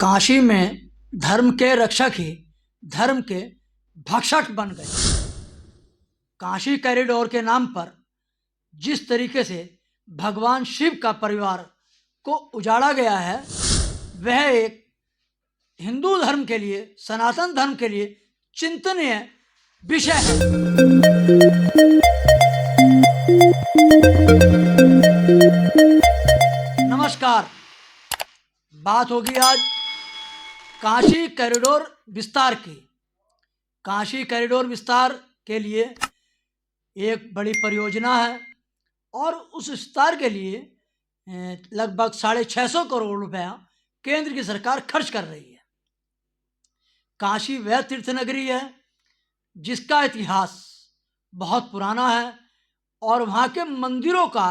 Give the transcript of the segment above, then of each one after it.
काशी में धर्म के रक्षक ही धर्म के भक्षक बन गए। काशी कॉरिडोर के नाम पर जिस तरीके से भगवान शिव का परिवार को उजाड़ा गया है, वह एक हिंदू धर्म के लिए, सनातन धर्म के लिए चिंतनीय विषय है। नमस्कार, बात होगी आज काशी कॉरिडोर विस्तार की। काशी कॉरिडोर विस्तार के लिए एक बड़ी परियोजना है और उस विस्तार के लिए लगभग 650 करोड़ रुपया केंद्र की सरकार खर्च कर रही है। काशी वह तीर्थ नगरी है जिसका इतिहास बहुत पुराना है और वहाँ के मंदिरों का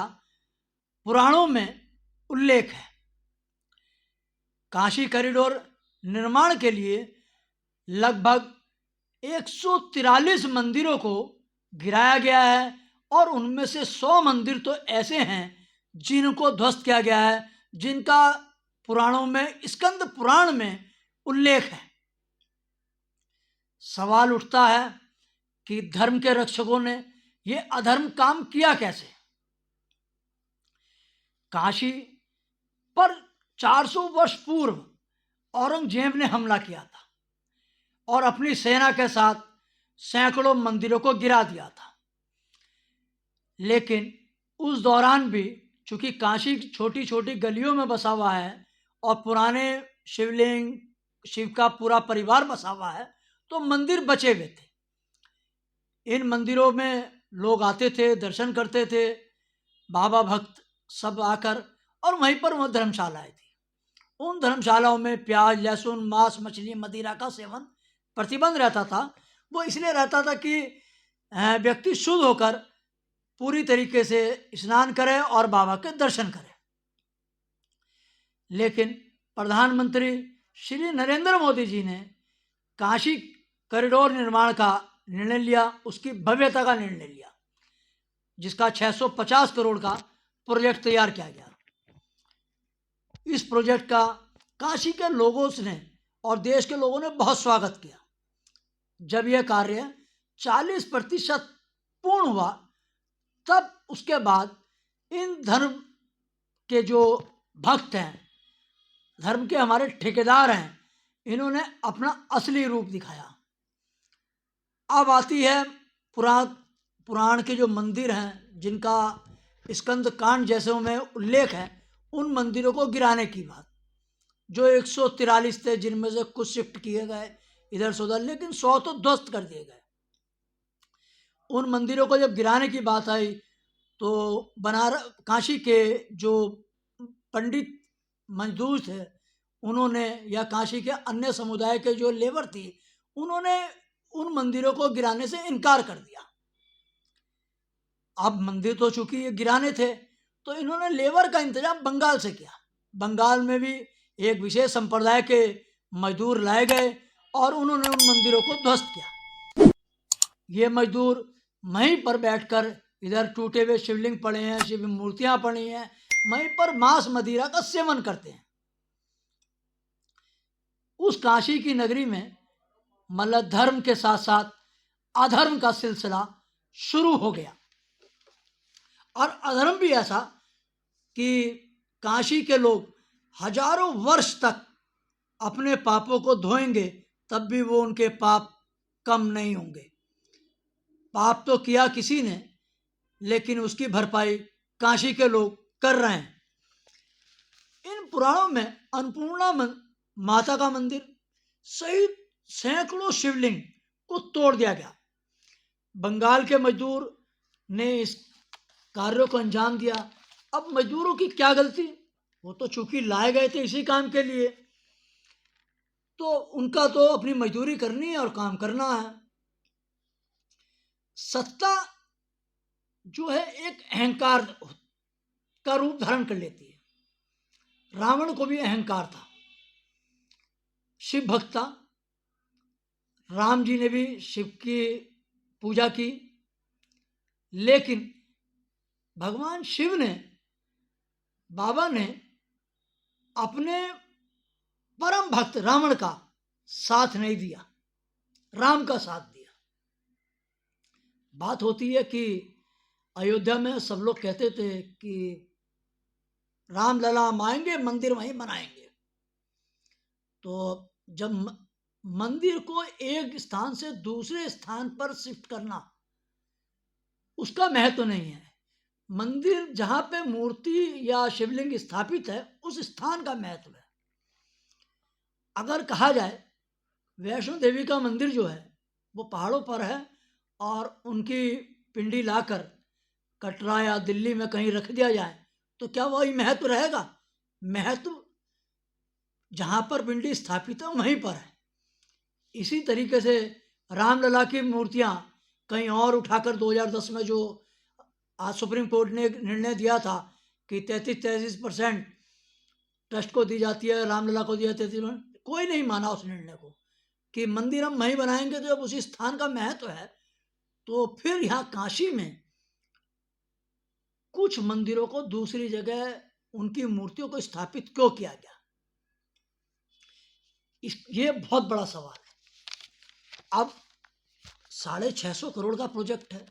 पुराणों में उल्लेख है। काशी कॉरिडोर निर्माण के लिए लगभग 143 मंदिरों को गिराया गया है और उनमें से 100 मंदिर तो ऐसे हैं जिनको ध्वस्त किया गया है, जिनका पुराणों में, स्कंद पुराण में उल्लेख है। सवाल उठता है कि धर्म के रक्षकों ने ये अधर्म काम किया कैसे। काशी पर 400 वर्ष पूर्व औरंगजेब ने हमला किया था और अपनी सेना के साथ सैकड़ों मंदिरों को गिरा दिया था। लेकिन उस दौरान भी चूंकि काशी छोटी छोटी गलियों में बसा हुआ है और पुराने शिवलिंग, शिव का पूरा परिवार बसा हुआ है, तो मंदिर बचे हुए थे। इन मंदिरों में लोग आते थे, दर्शन करते थे, बाबा भक्त सब आकर, और वहीं पर वह धर्मशालाएं थी। उन धर्मशालाओं में प्याज, लहसुन, मांस, मछली, मदिरा का सेवन प्रतिबंध रहता था। वो इसलिए रहता था कि व्यक्ति शुद्ध होकर पूरी तरीके से स्नान करे और बाबा के दर्शन करे। लेकिन प्रधानमंत्री श्री नरेंद्र मोदी जी ने काशी कॉरिडोर निर्माण का निर्णय लिया, उसकी भव्यता का निर्णय लिया, जिसका 650 करोड़ का प्रोजेक्ट तैयार किया गया। इस प्रोजेक्ट का काशी के लोगों ने और देश के लोगों ने बहुत स्वागत किया। जब यह कार्य 40% पूर्ण हुआ, तब उसके बाद इन धर्म के जो भक्त हैं, धर्म के हमारे ठेकेदार हैं, इन्होंने अपना असली रूप दिखाया। अब आती है पुराण के जो मंदिर हैं, जिनका स्कंद कांड जैसे में उल्लेख है, उन मंदिरों को गिराने की बात। जो 143 थे, जिनमें से कुछ शिफ्ट किए गए इधर से उधर, लेकिन 100 तो ध्वस्त कर दिए गए। उन मंदिरों को जब गिराने की बात आई तो काशी के जो पंडित मजदूर थे, उन्होंने, या काशी के अन्य समुदाय के जो लेबर थी, उन्होंने उन मंदिरों को गिराने से इनकार कर दिया। अब मंदिर तो चूंकि ये गिराने थे, तो इन्होंने लेबर का इंतजाम बंगाल से किया। बंगाल में भी एक विशेष संप्रदाय के मजदूर लाए गए और उन्होंने उन मंदिरों को ध्वस्त किया। ये मजदूर वहीं पर बैठकर, इधर टूटे हुए शिवलिंग पड़े हैं, शिव मूर्तियां पड़ी हैं, वहीं पर मांस मदिरा का सेवन करते हैं। उस काशी की नगरी में मतलब धर्म के साथ साथ अधर्म का सिलसिला शुरू हो गया। और अधर्म भी ऐसा कि काशी के लोग हजारों वर्ष तक अपने पापों को धोएंगे, तब भी वो उनके पाप कम नहीं होंगे। पाप तो किया किसी ने, लेकिन उसकी भरपाई काशी के लोग कर रहे हैं। इन पुराणों में अन्नपूर्णा माता का मंदिर सहित सैकड़ों शिवलिंग को तोड़ दिया गया। बंगाल के मजदूर ने इस कार्यों को अंजाम दिया। अब मजदूरों की क्या गलती, वो तो चूंकि लाए गए थे इसी काम के लिए, तो उनका तो अपनी मजदूरी करनी है और काम करना है। सत्ता जो है एक अहंकार का रूप धारण कर लेती है। रावण को भी अहंकार था, शिव भक्त था, राम जी ने भी शिव की पूजा की, लेकिन भगवान शिव ने, बाबा ने अपने परम भक्त रावण का साथ नहीं दिया, राम का साथ दिया। बात होती है कि अयोध्या में सब लोग कहते थे कि रामलला हम आएंगे, मंदिर वहीं बनाएंगे। तो जब मंदिर को एक स्थान से दूसरे स्थान पर शिफ्ट करना, उसका महत्व नहीं है। मंदिर जहां पे मूर्ति या शिवलिंग स्थापित है, उस स्थान का महत्व है। अगर कहा जाए वैष्णो देवी का मंदिर जो है वो पहाड़ों पर है और उनकी पिंडी लाकर कटरा या दिल्ली में कहीं रख दिया जाए, तो क्या वही महत्व रहेगा? महत्व जहां पर पिंडी स्थापित है वहीं पर है। इसी तरीके से रामलला की मूर्तियां कहीं और उठाकर 2010 में जो आज सुप्रीम कोर्ट ने एक निर्णय दिया था कि 33% ट्रस्ट को दी जाती है, रामलला को दिया 33%, कोई नहीं माना उस निर्णय को कि मंदिर हम वहीं बनाएंगे। तो जब उसी स्थान का महत्व है, तो फिर यहाँ काशी में कुछ मंदिरों को दूसरी जगह उनकी मूर्तियों को स्थापित क्यों किया गया? ये बहुत बड़ा सवाल है। अब 650 करोड़ का प्रोजेक्ट है।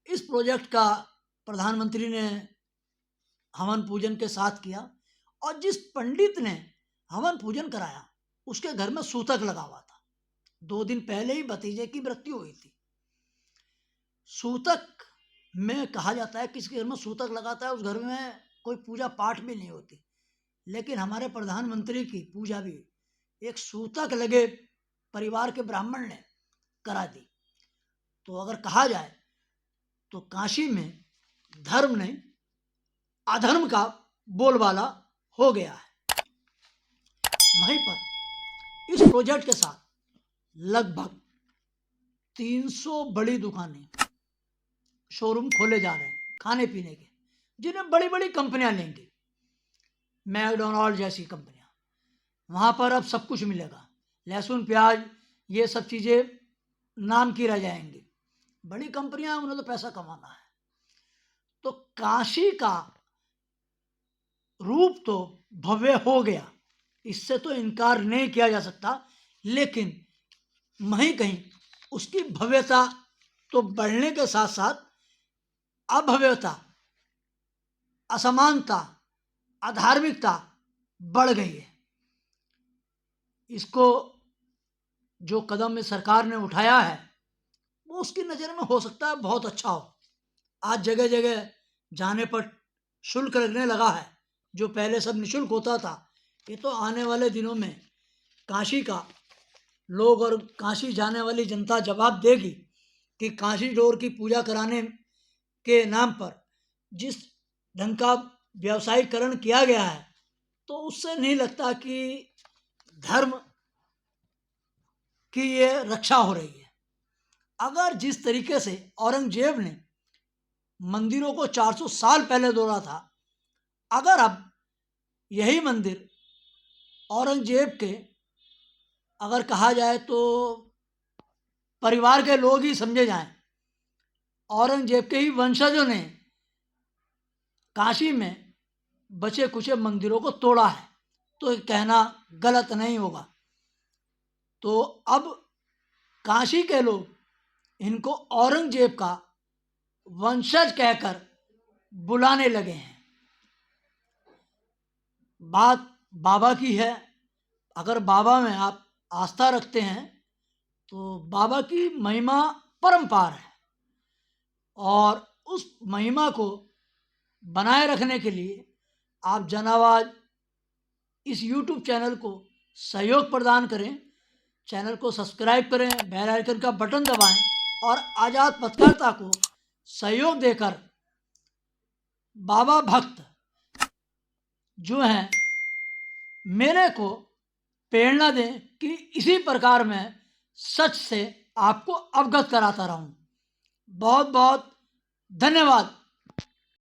इस प्रोजेक्ट का प्रधानमंत्री ने हवन पूजन के साथ किया, और जिस पंडित ने हवन पूजन कराया उसके घर में सूतक लगा हुआ था। 2 दिन पहले ही भतीजे की मृत्यु हुई थी। सूतक में कहा जाता है किसी के घर में सूतक लगाता है उस घर में कोई पूजा पाठ भी नहीं होती, लेकिन हमारे प्रधानमंत्री की पूजा भी एक सूतक लगे परिवार के ब्राह्मण ने करा दी। तो अगर कहा जाए तो काशी में धर्म नहीं अधर्म का बोलबाला हो गया है। वहीं पर इस प्रोजेक्ट के साथ लगभग 300 बड़ी दुकानें, शोरूम खोले जा रहे हैं खाने पीने के, जिन्हें बड़ी बड़ी कंपनियां लेंगी, मैकडोनाल्ड जैसी कंपनियां। वहां पर अब सब कुछ मिलेगा, लहसुन प्याज ये सब चीजें नाम की रह जाएंगी। बड़ी कंपनियां, उन्हें तो पैसा कमाना है। तो काशी का रूप तो भव्य हो गया, इससे तो इनकार नहीं किया जा सकता, लेकिन वहीं कहीं उसकी भव्यता तो बढ़ने के साथ साथ अभव्यता, असमानता, अधार्मिकता बढ़ गई है। इसको जो कदम इस सरकार ने उठाया है वो उसकी नज़र में हो सकता है बहुत अच्छा हो। आज जगह जगह जाने पर शुल्क लगने लगा है, जो पहले सब निःशुल्क होता था। ये तो आने वाले दिनों में काशी का लोग और काशी जाने वाली जनता जवाब देगी कि काशी डोर की पूजा कराने के नाम पर जिस ढंग का व्यवसायीकरण किया गया है, तो उससे नहीं लगता कि धर्म की ये रक्षा हो रही है। अगर जिस तरीके से औरंगजेब ने मंदिरों को 400 साल पहले तोड़ा था, अगर अब यही मंदिर औरंगजेब के, अगर कहा जाए तो परिवार के लोग ही समझे जाएं, औरंगजेब के ही वंशजों ने काशी में बचे कुचे मंदिरों को तोड़ा है, तो ये कहना गलत नहीं होगा। तो अब काशी के लोग इनको औरंगजेब का वंशज कहकर बुलाने लगे हैं। बात बाबा की है। अगर बाबा में आप आस्था रखते हैं तो बाबा की महिमा परंपार है, और उस महिमा को बनाए रखने के लिए आप जन आवाज इस YouTube चैनल को सहयोग प्रदान करें, चैनल को सब्सक्राइब करें, बेल आइकन का बटन दबाएं और आज़ाद पत्रकारिता को सहयोग देकर बाबा भक्त जो हैं मेरे को प्रेरणा दें कि इसी प्रकार मैं सच से आपको अवगत कराता रहूं। बहुत बहुत धन्यवाद।